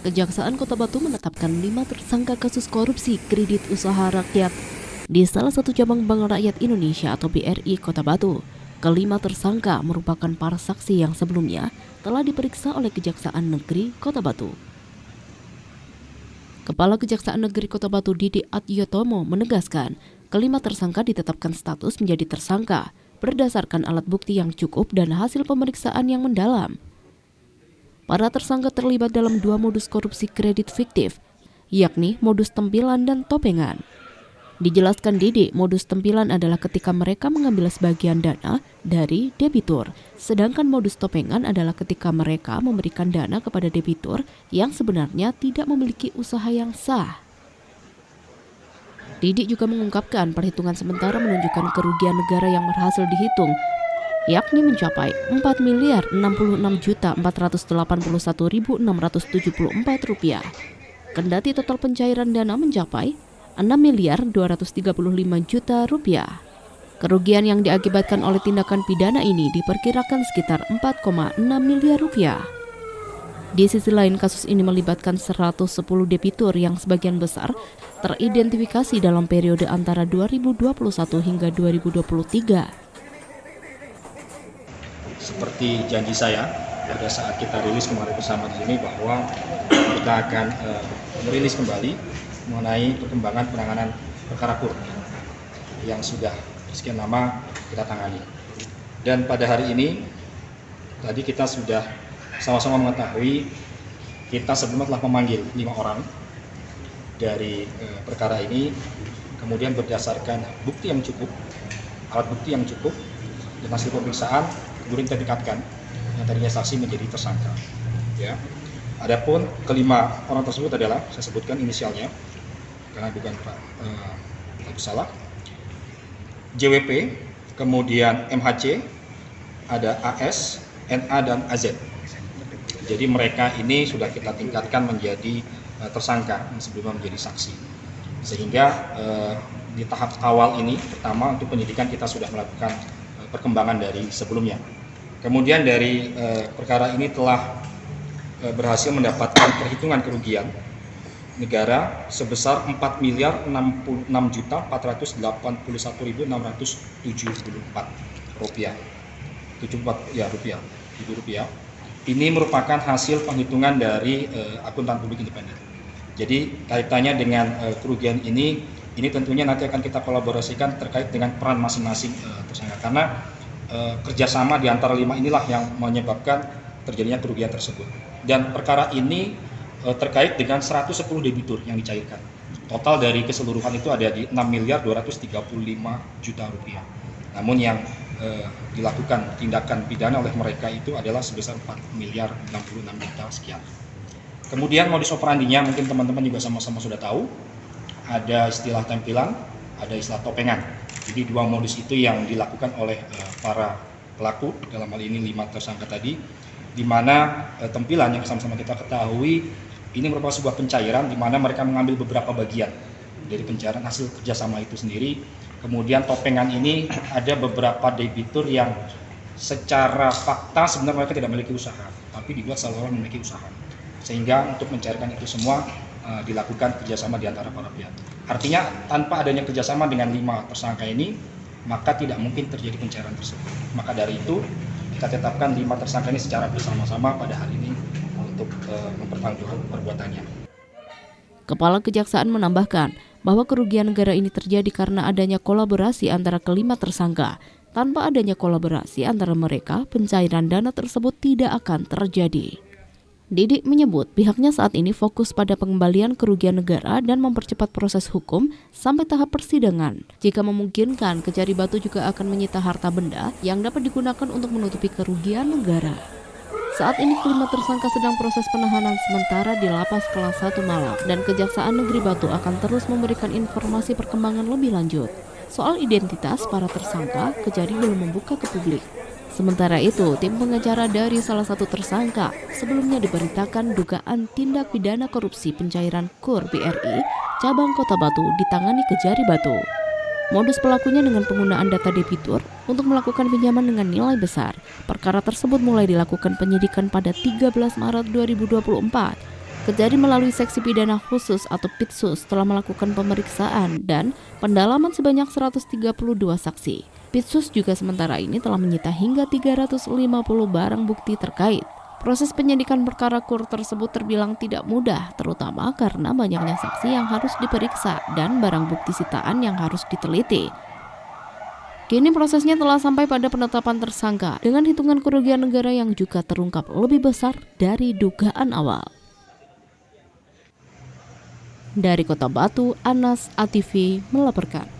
Kejaksaan Kota Batu menetapkan 5 tersangka kasus korupsi kredit usaha rakyat di salah satu cabang Bank Rakyat Indonesia atau BRI Kota Batu. Kelima tersangka merupakan para saksi yang sebelumnya telah diperiksa oleh Kejaksaan Negeri Kota Batu. Kepala Kejaksaan Negeri Kota Batu Didi Adyotomo menegaskan, kelima tersangka ditetapkan status menjadi tersangka berdasarkan alat bukti yang cukup dan hasil pemeriksaan yang mendalam. Para tersangka terlibat dalam 2 modus korupsi kredit fiktif, yakni modus tempilan dan topengan. Dijelaskan Didi, modus tempilan adalah ketika mereka mengambil sebagian dana dari debitur, sedangkan modus topengan adalah ketika mereka memberikan dana kepada debitur yang sebenarnya tidak memiliki usaha yang sah. Didi juga mengungkapkan perhitungan sementara menunjukkan kerugian negara yang berhasil dihitung, yakni mencapai Rp4.481.674 kendati total pencairan dana mencapai Rp6.235.000.000. Kerugian yang diakibatkan oleh tindakan pidana ini diperkirakan sekitar Rp4,6 miliar. Di sisi lain, kasus ini melibatkan 110 debitur yang sebagian besar teridentifikasi dalam periode antara 2021 hingga 2023. Seperti janji saya pada saat kita rilis kemarin bersama di sini bahwa kita akan merilis kembali mengenai perkembangan penanganan perkara KUR yang sudah sekian lama kita tangani. Dan pada hari ini tadi kita sudah sama-sama mengetahui kita sebelumnya telah memanggil 5 orang dari perkara ini, kemudian berdasarkan bukti yang cukup, alat bukti yang cukup dan hasil pemeriksaan kemudian kita tingkatkan yang tadinya saksi menjadi tersangka. Ya. Adapun kelima orang tersebut adalah saya sebutkan inisialnya karena bukan Pak salah. JWP, kemudian MHC, ada AS, NA dan AZ. Jadi mereka ini sudah kita tingkatkan menjadi tersangka sebelum menjadi saksi. Sehingga di tahap awal ini pertama untuk penyidikan kita sudah melakukan perkembangan dari sebelumnya. Kemudian dari perkara ini telah berhasil mendapatkan perhitungan kerugian negara sebesar Rp4.481.674 rupiah. Ini merupakan hasil penghitungan dari akuntan publik independen. Jadi kaitannya dengan kerugian ini tentunya nanti akan kita kolaborasikan terkait dengan peran masing-masing tersangka karena kerjasama di antara 5 inilah yang menyebabkan terjadinya kerugian tersebut. Dan perkara ini terkait dengan 110 debitur yang dicairkan. Total dari keseluruhan itu ada di Rp6.235.000.000. Namun yang dilakukan tindakan pidana oleh mereka itu adalah sebesar Rp4.066.000.000 sekian. Kemudian modus operandinya mungkin teman-teman juga sama-sama sudah tahu. Ada istilah tempilan, ada istilah topengan. Jadi 2 modus itu yang dilakukan oleh para pelaku, dalam hal ini 5 tersangka tadi, di mana tempilan yang sama-sama kita ketahui ini merupakan sebuah pencairan di mana mereka mengambil beberapa bagian dari pencairan hasil kerjasama itu sendiri. Kemudian topengan ini ada beberapa debitur yang secara fakta sebenarnya mereka tidak memiliki usaha, tapi dibuat seolah-olah memiliki usaha. Sehingga untuk mencairkan itu semua dilakukan kerjasama di antara para pihak. Artinya tanpa adanya kerjasama dengan 5 tersangka ini, maka tidak mungkin terjadi pencairan tersebut. Maka dari itu kita tetapkan 5 tersangka ini secara bersama-sama pada hari ini untuk mempertanggungjawabkan perbuatannya. Kepala Kejaksaan menambahkan bahwa kerugian negara ini terjadi karena adanya kolaborasi antara kelima tersangka. Tanpa adanya kolaborasi antara mereka, pencairan dana tersebut tidak akan terjadi. Didi menyebut pihaknya saat ini fokus pada pengembalian kerugian negara dan mempercepat proses hukum sampai tahap persidangan. Jika memungkinkan, Kejari Batu juga akan menyita harta benda yang dapat digunakan untuk menutupi kerugian negara. Saat ini kelima tersangka sedang proses penahanan sementara di Lapas Kelas 1 Malang dan Kejaksaan Negeri Batu akan terus memberikan informasi perkembangan lebih lanjut. Soal identitas para tersangka, Kejari belum membuka ke publik. Sementara itu, tim pengacara dari salah satu tersangka sebelumnya diberitakan dugaan tindak pidana korupsi pencairan KUR BRI cabang Kota Batu ditangani Kejari Batu. Modus pelakunya dengan penggunaan data debitur untuk melakukan pinjaman dengan nilai besar. Perkara tersebut mulai dilakukan penyidikan pada 13 Maret 2024. Kejari melalui seksi pidana khusus atau Pitsus telah melakukan pemeriksaan dan pendalaman sebanyak 132 saksi. Pitsus juga sementara ini telah menyita hingga 350 barang bukti terkait. Proses penyidikan perkara KUR tersebut terbilang tidak mudah, terutama karena banyaknya saksi yang harus diperiksa dan barang bukti sitaan yang harus diteliti. Kini prosesnya telah sampai pada penetapan tersangka dengan hitungan kerugian negara yang juga terungkap lebih besar dari dugaan awal. Dari Kota Batu, Anas ATV melaporkan.